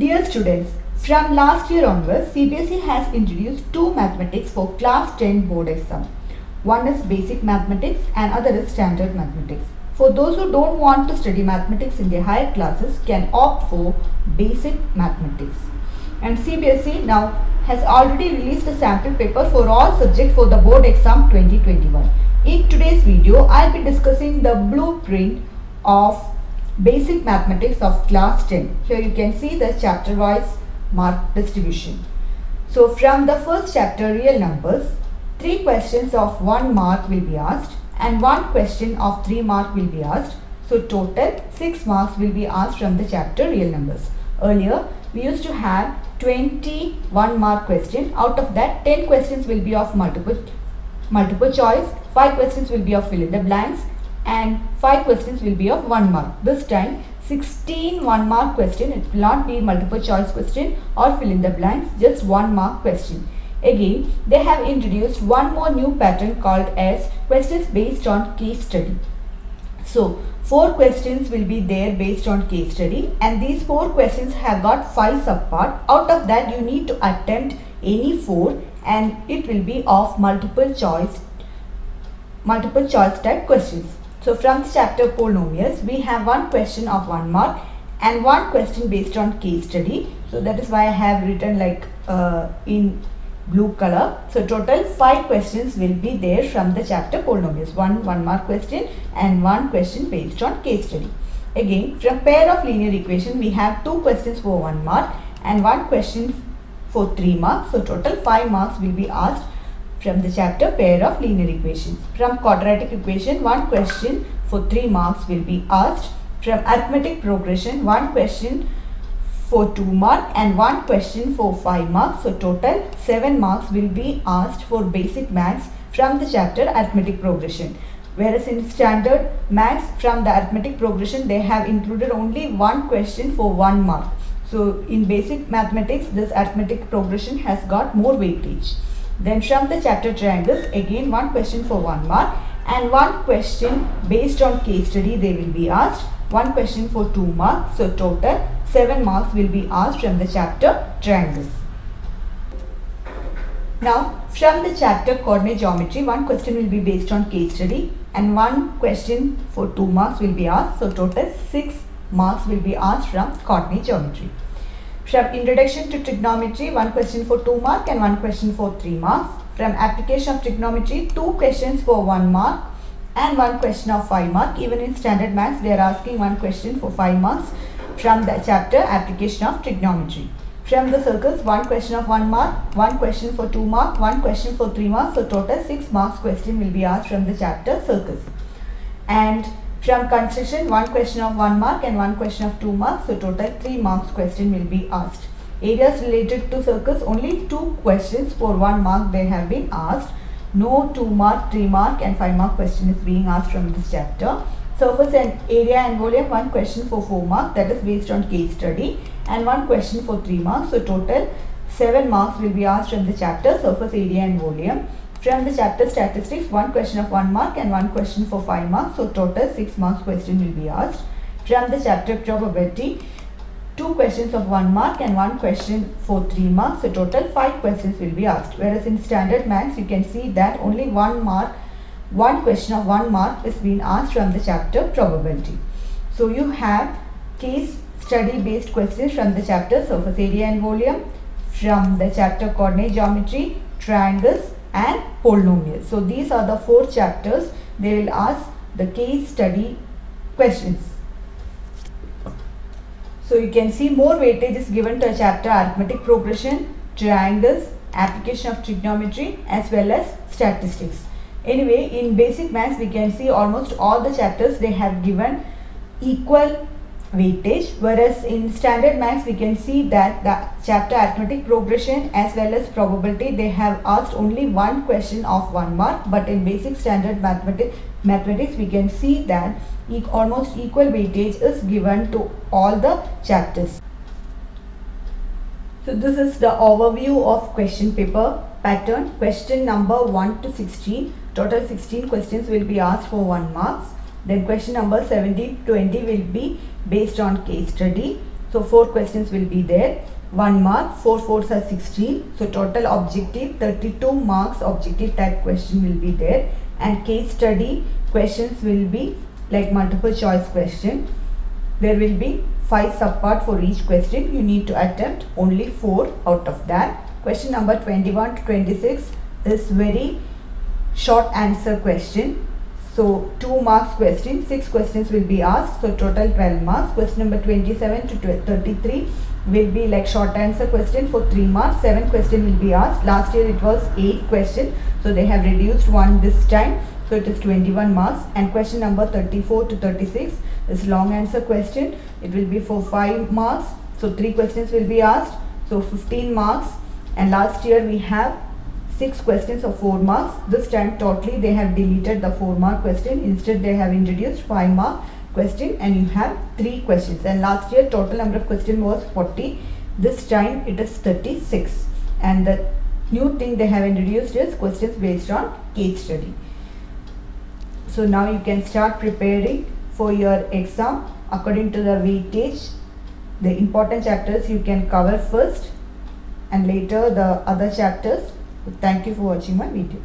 Dear students, from last year onwards, CBSE has introduced two mathematics for class 10 board exam. One is basic mathematics and other is standard mathematics. For those who don't want to study mathematics in their higher classes can opt for basic mathematics. And CBSE now has already released a sample paper for all subjects for the board exam 2021. In today's video, I'll be discussing the blueprint of basic mathematics of class 10. Here you can see the chapter wise mark distribution. So from the first chapter, real numbers, 3 questions of 1 mark will be asked and 1 question of 3 mark will be asked. So total 6 marks will be asked from the chapter real numbers. Earlier we used to have 21 mark question. Out of that, 10 questions will be of multiple choice, 5 questions will be of fill in the blanks and 5 questions will be of 1 mark. This time 16 1 mark question. It will not be multiple choice question or fill in the blanks, just 1 mark question. Again, they have introduced one more new pattern called as questions based on case study. So 4 questions will be there based on case study, and these 4 questions have got 5 subparts. Out of that, you need to attempt any 4 and it will be of multiple choice type questions. So from the chapter polynomials, we have 1 question of 1 mark and 1 question based on case study. So that is why I have written like in blue color. So total 5 questions will be there from the chapter polynomials. 1 mark question and 1 question based on case study. Again, from pair of linear equation, we have 2 questions for 1 mark and 1 question for 3 marks. So total 5 marks will be asked from the chapter pair of linear equations. From quadratic equation, 1 question for 3 marks will be asked. From arithmetic progression, 1 question for 2 marks and 1 question for 5 marks. So total 7 marks will be asked for basic maths from the chapter arithmetic progression. Whereas in standard maths, from the arithmetic progression, they have included only 1 question for 1 mark. So in basic mathematics, this arithmetic progression has got more weightage. Then from the chapter triangles, again 1 question for 1 mark and 1 question based on case study they will be asked. 1 question for 2 marks. So total 7 marks will be asked from the chapter triangles. Now from the chapter coordinate geometry, 1 question will be based on case study and 1 question for 2 marks will be asked. So total 6 marks will be asked from coordinate geometry. From introduction to trigonometry, 1 question for 2 marks and 1 question for 3 marks. From application of trigonometry, 2 questions for 1 mark and 1 question of 5 marks. Even in standard maths, they are asking 1 question for 5 marks from the chapter application of trigonometry. From the circles, 1 question of 1 mark, 1 question for 2 marks, 1 question for 3 marks. So total 6 marks question will be asked from the chapter circles. And from construction, 1 question of 1 mark and 1 question of 2 marks. So total 3 marks question will be asked. Areas related to circles, only 2 questions for 1 mark they have been asked. No 2 mark, 3 mark and 5 mark question is being asked from this chapter. Surface and area and volume, 1 question for 4 marks, that is based on case study, and 1 question for 3 marks. So total 7 marks will be asked from the chapter surface area and volume. From the chapter statistics, 1 question of 1 mark and 1 question for 5 marks. So total 6 marks question will be asked. From the chapter probability, 2 questions of 1 mark and 1 question for 3 marks. So total 5 questions will be asked. Whereas in standard maths, you can see that only 1 question of 1 mark is being asked from the chapter probability. So you have case study based questions from the chapter surface area and volume, from the chapter coordinate geometry, triangles and polynomials. So these are the 4 chapters they will ask the case study questions. So you can see more weightage is given to a chapter arithmetic progression, triangles, application of trigonometry as well as statistics. Anyway, in basic maths we can see almost all the chapters they have given equal weightage, whereas in standard maths we can see that the chapter arithmetic progression as well as probability they have asked only 1 question of 1 mark, but in basic standard mathematics we can see that almost equal weightage is given to all the chapters. So this is the overview of question paper pattern. Question number 1 to 16, total 16 questions will be asked for 1 marks. Then question number 17 to 20 will be based on case study. So 4 questions will be there. 1 mark, 4 4s are 16. So total objective 32 marks objective type question will be there, and case study questions will be like multiple choice question. There will be 5 subpart for each question. You need to attempt only 4 out of that. Question number 21 to 26 is very short answer question. So 2 marks question, 6 questions will be asked, so total 12 marks. Question number 27 to 33 will be like short answer question for 3 marks. 7 question will be asked. Last year it was 8 question, so they have reduced 1 this time, so it is 21 marks. And question number 34 to 36 is long answer question. It will be for 5 marks, so 3 questions will be asked, so 15 marks. And last year we have 6 questions of 4 marks. This time totally they have deleted the 4 mark question. Instead they have introduced 5 mark question, and you have 3 questions. And last year total number of questions was 40. This time it is 36. And the new thing they have introduced is questions based on case study. So now you can start preparing for your exam according to the weightage. The important chapters you can cover first, and later the other chapters. Thank you for watching my video.